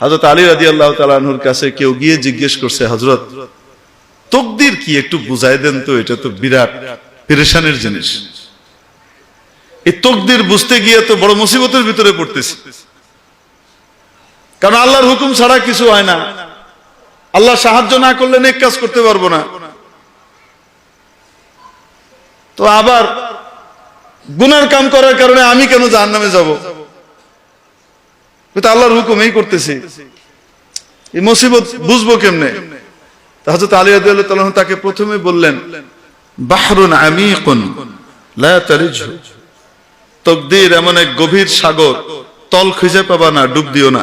হযরত আলী রাদিয়াল্লাহু তাআলা আনহুর কাছে কেউ গিয়ে জিজ্ঞেস করছে, হযরত তাকদীর কি একটু বুঝাই দেন তো, এটা তো বিরাট পেরেশানির জিনিস। এই তাকদীর বুঝতে গিয়ে তো বড় মুসিবতের ভিতরে পড়তেছি, কারণ আল্লাহর হুকুম ছাড়া কিছু হয় না। আল্লাহ সাহায্য না করলে নেক কাজ করতে পারবো না। তো আবার গুনার কাম করার কারণে আমি কেন জাহান্নামে যাব? তো আল্লাহর হুকুম এই করতেছি, এই মুসিবত বুঝবো কেমনে? হযরত আলী রাদিয়াল্লাহু তাআলা তাকে প্রথমে বললেন, বাহরুন আমিকুন লা তারিজহু, তাকদীর এমন এক গভীর সাগর, তল খুঁজে পাবা না, ডুব দিও না।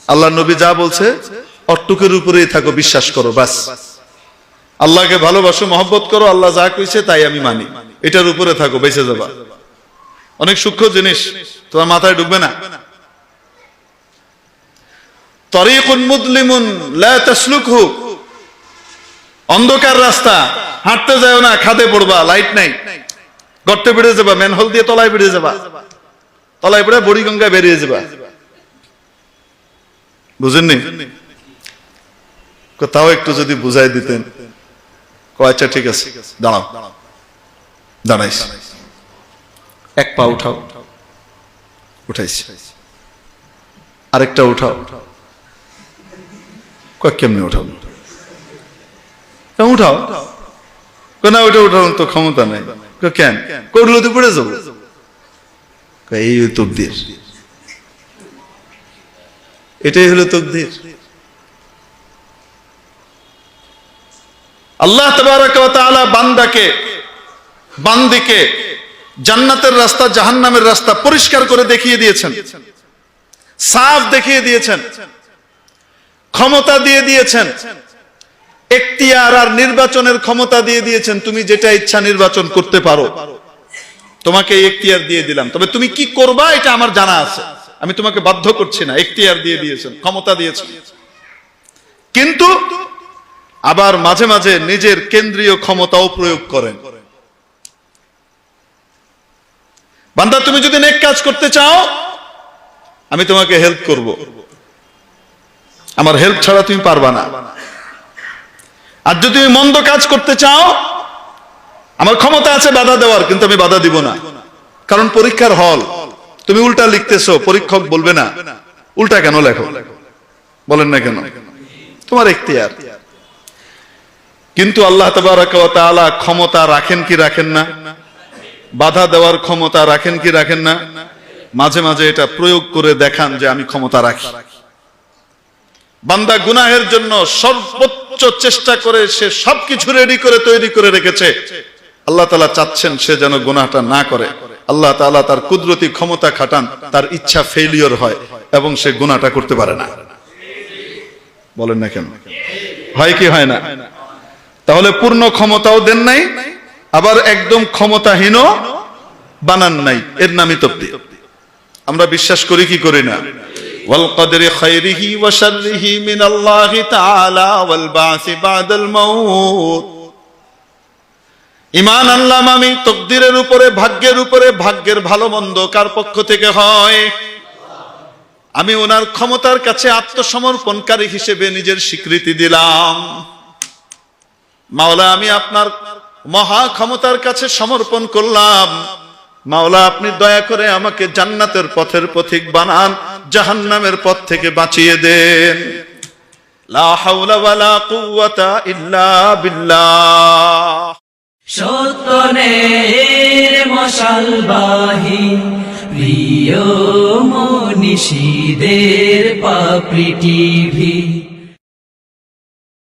আল্লাহর নবী যা বলছে অট্টুকের উপরেই থাকো, বিশ্বাস করো, বাস। আল্লাহকে ভালোবাসো, মহব্বত করো, আল্লাহ যা কইছে তাই আমি মানি, এটার উপরে থাকো, বেঁচে যাবা। অনেক সূক্ষ্ম জিনিস, তোমার মাথায় ঢুকবে না। তরিকুন মুদলিমুন লা তাসলুকহু, অন্ধকার রাস্তা, হাঁটতে যাও না, খাদে পড়বা, লাইট নাই, গর্তে বেড়ে যাবা, ম্যানহোল দিয়ে তলায় বেড়ে যাবা, তলায় পড়ে বুড়িগঙ্গায় বেরিয়ে যাবা। বুঝেননি? কোথাও একটু যদি বুঝাই দিতেন। আচ্ছা ঠিক আছে, দাঁড়াও। দাঁড়াইস, এক পা উঠাও, উঠাইছি, আরেকটা উঠাও, কেমনে উঠাও? উঠাও না, ওইটা উঠানোর তো ক্ষমতা নাই। কেন? করলে তো পড়ে যাবো। এই তাকদীর, এটাই হলো তাকদীর। আল্লাহ তাবারাক ওয়া তাআলা বান্দিকে জান্নাতের রাস্তা জাহান্নামের রাস্তা পরিষ্কার করে দেখিয়ে দিয়েছেন, সাফ দেখিয়ে দিয়েছেন, ক্ষমতা দিয়ে দিয়েছেন, এখতিয়ার আর নির্বাচনের ক্ষমতা দিয়ে দিয়েছেন। তুমি যেটা ইচ্ছা নির্বাচন করতে পারো, তোমাকে এখতিয়ার দিয়ে দিলাম, তবে তুমি কি করবা এটা আমার জানা আছে, আমি তোমাকে বাধ্য করছি না। এখতিয়ার দিয়ে দিয়েছেন, ক্ষমতা দিয়েছেন, কিন্তু আবার মাঝে মাঝে নিজের কেন্দ্রীয় ক্ষমতাও প্রয়োগ করেন। বান্দা, তুমি যদি নেক কাজ করতে চাও, আমি তোমাকে হেল্প করব, আমার হেল্প ছাড়া তুমি পারবা না। আর যদি তুমি মন্দ কাজ করতে চাও, আমার ক্ষমতা আছে বাধা দেওয়ার, কিন্তু আমি বাধা দিব না। কারণ পরীক্ষার হল, তুমি উল্টা লিখতেছো, পরীক্ষক বলবে না উল্টা কেন লেখো, বলেন না কেন, তোমার এখতিয়ার। কিন্তু আল্লাহ তাবারাক ওয়া তাআলা ক্ষমতা রাখেন কি রাখেন না? বাধা দেওয়ার ক্ষমতা রাখেন কি রাখেন না? মাঝে মাঝে এটা প্রয়োগ করে দেখান যে আমি ক্ষমতা রাখি। বান্দা গুনাহের জন্য সর্বোচ্চ চেষ্টা করে, সে সবকিছু রেডি করে তৈরি করে রেখেছে, আল্লাহ তাআলা চাচ্ছেন সে যেন গুনাহটা না করে। আল্লাহ তাআলা তার কুদরতি ক্ষমতা খাটান, তার ইচ্ছা ফেলিওর হয় এবং সে গুনাহটা করতে পারে না। বলেন না কেন? হয় কি হয় না? তাহলে পূর্ণ ক্ষমতাও দেন নাই, আবার একদম ক্ষমতাহীনও বানান নাই, এর নামই তাকদীর। আমরা বিশ্বাস করি কি করি না? ওয়াল কদরি খায়রিহি ওয়া শাররিহি মিনাল্লাহি তাআলা ওয়াল বাসি বাদাল মাউত। ঈমান আনলাম আমি তাকদীরের উপরে, ভাগ্যের উপরে, ভাগ্যের ভালো মন্দ কার পক্ষ থেকে হয়? আমি ওনার ক্ষমতার কাছে আত্মসমর্পণকারী হিসেবে নিজের স্বীকৃতি দিলাম। মাওলা, আমি আপনার মহা ক্ষমতার কাছে সমর্পণ করলাম। মাওলা, আপনি দয়া করে আমাকে জান্নাতের পথের পথিক বানান, জাহান্নামের পথ থেকে বাঁচিয়ে দেন। লা হাওলা ওয়ালা কুওয়াতা ইল্লা বিল্লাহ। সত্যনের মশালবাহী প্রিয় মনীষীদের পাপড়ি টিভি।